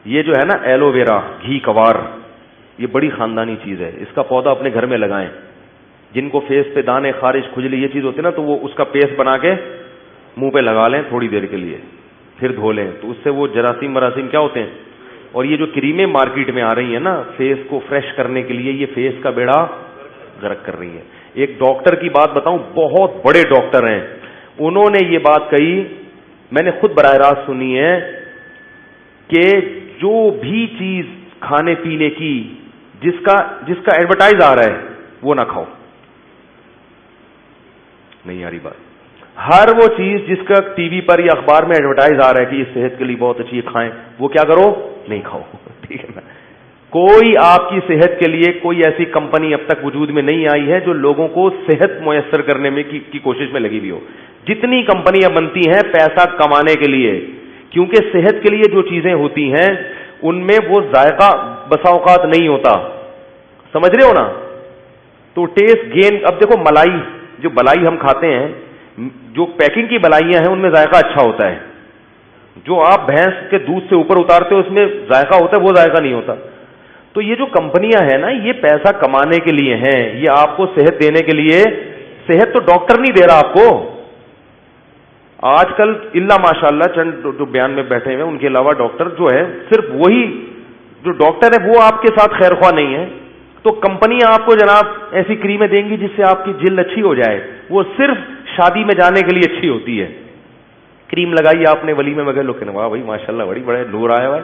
یہ جو ہے نا ایلو ویرا گھی کوار، یہ بڑی خاندانی چیز ہے. اس کا پودا اپنے گھر میں لگائیں. جن کو فیس پہ دانے، خارش، کھجلی یہ چیز ہوتی ہے نا، تو وہ اس کا پیسٹ بنا کے منہ پہ لگا لیں تھوڑی دیر کے لیے، پھر دھو لیں، تو اس سے وہ جراثیم مراسیم کیا ہوتے ہیں. اور یہ جو کریمیں مارکیٹ میں آ رہی ہیں نا فیس کو فریش کرنے کے لیے، یہ فیس کا بیڑا غرق کر رہی ہیں. ایک ڈاکٹر کی بات بتاؤں، بہت بڑے ڈاکٹر ہیں، انہوں نے یہ بات کہی، میں نے خود براہ راست سنی ہے، کہ جو بھی چیز کھانے پینے کی جس کا ایڈورٹائز آ رہا ہے وہ نہ کھاؤ. نہیں آ رہی بات. ہر وہ چیز جس کا ٹی وی پر یا اخبار میں ایڈورٹائز آ رہا ہے کہ یہ صحت کے لیے بہت اچھی ہے، کھائیں، وہ کیا کرو؟ نہیں کھاؤ. ٹھیک ہے نا. کوئی آپ کی صحت کے لیے کوئی ایسی کمپنی اب تک وجود میں نہیں آئی ہے جو لوگوں کو صحت میسر کرنے میں کی کوشش میں لگی ہوئی ہو. جتنی کمپنیاں بنتی ہیں پیسہ کمانے کے لیے، کیونکہ صحت کے لیے جو چیزیں ہوتی ہیں ان میں وہ ذائقہ بسا اوقات نہیں ہوتا. سمجھ رہے ہو نا؟ تو ٹیسٹ گین. اب دیکھو ملائی، جو بلائی ہم کھاتے ہیں، جو پیکنگ کی بلائیاں ہیں ان میں ذائقہ اچھا ہوتا ہے. جو آپ بھینس کے دودھ سے اوپر اتارتے ہو اس میں ذائقہ ہوتا ہے، وہ ذائقہ نہیں ہوتا. تو یہ جو کمپنیاں ہیں نا، یہ پیسہ کمانے کے لیے ہیں، یہ آپ کو صحت دینے کے لیے. صحت تو ڈاکٹر نہیں دے رہا آپ کو. آج کل اللہ ماشاء اللہ چند جو بیان میں بیٹھے ہوئے ان کے علاوہ ڈاکٹر جو ہے، صرف وہی جو ڈاکٹر ہے وہ آپ کے ساتھ خیر خواہ نہیں ہے. تو کمپنیاں آپ کو جناب ایسی کریمیں دیں گی جس سے آپ کی جلد اچھی ہو جائے، وہ صرف شادی میں جانے کے لیے اچھی ہوتی ہے. کریم لگائی آپ نے ولیمے میں گئے، لوگ کہنے واہ بھائی ماشاءاللہ بڑی بڑے نور آیا ہوا ہے.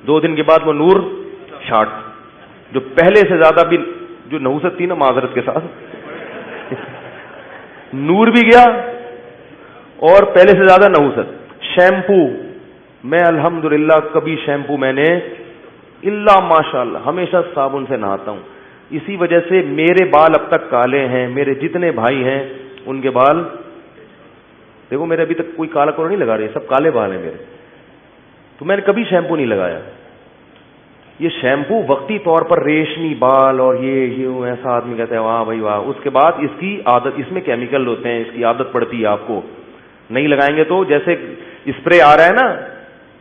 2 دن کے بعد وہ نور شارٹ، جو پہلے سے زیادہ بھی جو نحوست تھی نا، معذرت کے ساتھ نور بھی گیا اور پہلے سے زیادہ نحوست. شیمپو، میں الحمدللہ کبھی شیمپو میں نے اللہ ماشاءاللہ ہمیشہ صابن سے نہاتا ہوں. اسی وجہ سے میرے بال اب تک کالے ہیں. میرے جتنے بھائی ہیں ان کے بال دیکھو، میرے ابھی تک کوئی کالا کوڑا نہیں لگا رہے، سب کالے بال ہیں میرے. تو میں نے کبھی شیمپو نہیں لگایا. یہ شیمپو وقتی طور پر ریشمی بال اور یہ ایسا آدمی کہتا ہے واہ بھائی واہ. اس کے بعد اس کی عادت، اس میں کیمیکل ہوتے ہیں، اس کی عادت پڑتی ہے آپ کو. نہیں لگائیں گے تو جیسے اسپرے آ رہا ہے نا،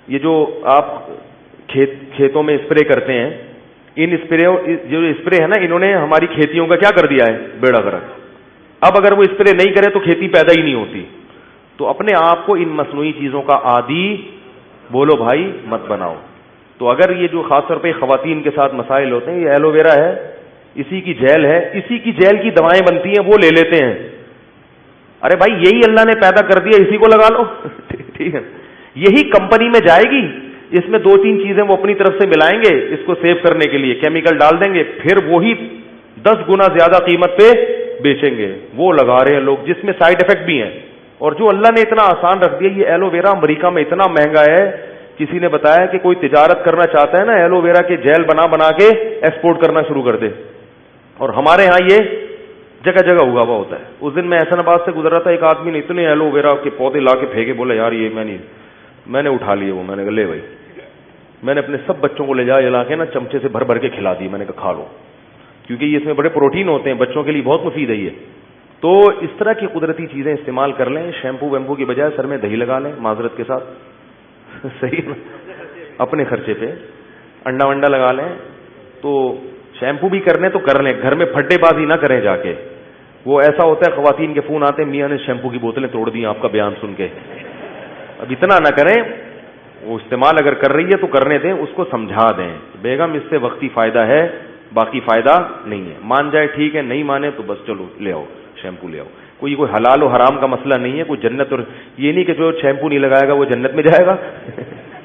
یہ جو آپ کھیتوں میں اسپرے کرتے ہیں، ان اسپرے جو اسپرے ہے نا، انہوں نے ہماری کھیتیوں کا کیا کر دیا ہے؟ بیڑا غرق. اب اگر وہ اسپرے نہیں کرے تو کھیتی پیدا ہی نہیں ہوتی. تو اپنے آپ کو ان مصنوعی چیزوں کا عادی بولو بھائی مت بناؤ. تو اگر یہ جو خاص طور پہ خواتین کے ساتھ مسائل ہوتے ہیں، یہ ایلو ویرا ہے، اسی کی جیل ہے، اسی کی جیل کی دوائیں بنتی ہیں، وہ لے لیتے ہیں. ارے بھائی یہی اللہ نے پیدا کر دیا، اسی کو لگا لو. ٹھیک ہے، یہی کمپنی میں جائے گی، اس میں 2-3 چیزیں وہ اپنی طرف سے ملائیں گے، اس کو سیو کرنے کے لیے کیمیکل ڈال دیں گے، پھر وہی 10 گنا زیادہ قیمت پہ بیچیں گے. وہ لگا رہے ہیں لوگ، جس میں سائیڈ افیکٹ بھی ہیں. اور جو اللہ نے اتنا آسان رکھ دیا، یہ ایلو ویرا امریکہ میں اتنا مہنگا ہے. کسی نے بتایا کہ کوئی تجارت کرنا چاہتا ہے نا، ایلو ویرا کے جیل بنا کے ایکسپورٹ کرنا شروع کر دے. اور ہمارے ہاں یہ جگہ جگہ ہوا ہوا ہوتا ہے. اس دن میں احسن آباد سے گزر رہا تھا، ایک آدمی نے اتنے ایلو ویرا کے پودے لا کے پھینکے، بولا یار یہ میں نے اٹھا لیے. وہ میں نے کہا لے بھائی. میں نے اپنے سب بچوں کو لے جا کے نا چمچے سے بھر کے کھلا دی. میں نے کہا کھا لو، کیونکہ یہ اس میں بڑے پروٹین ہوتے ہیں، بچوں کے لیے بہت مفید ہے یہ. تو اس طرح کی قدرتی چیزیں استعمال کر لیں. شیمپو ویمپو کی بجائے سر میں دہی لگا لیں، معذرت کے ساتھ. صحیح نا؟ اپنے خرچے پہ انڈا ونڈا لگا لیں. تو شیمپو بھی کرنے تو کر لیں، گھر میں پھڈے بازی نہ کریں جا کے. وہ ایسا ہوتا ہے خواتین کے فون آتے ہیں، میاں نے شیمپو کی بوتلیں توڑ دی آپ کا بیان سن کے. اب اتنا نہ کریں. وہ استعمال اگر کر رہی ہے تو کرنے دیں، اس کو سمجھا دیں بیگم اس سے وقتی فائدہ ہے، باقی فائدہ نہیں ہے. مان جائے ٹھیک ہے، نہیں مانے تو بس چلو لے آؤ شیمپو لے آؤ. کوئی حلال و حرام کا مسئلہ نہیں ہے، کوئی جنت. اور یہ نہیں کہ جو شیمپو نہیں لگائے گا وہ جنت میں جائے گا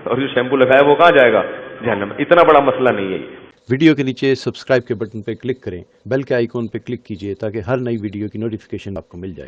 اور جو شیمپو لگایا وہ کہاں جائے گا؟ جہنم. اتنا بڑا مسئلہ نہیں ہے. ویڈیو کے نیچے سبسکرائب کے بٹن پہ کلک کریں، بیل کے آئیکن پہ کلک کیجئے تاکہ ہر نئی ویڈیو کی نوٹیفیکیشن آپ کو مل جائے.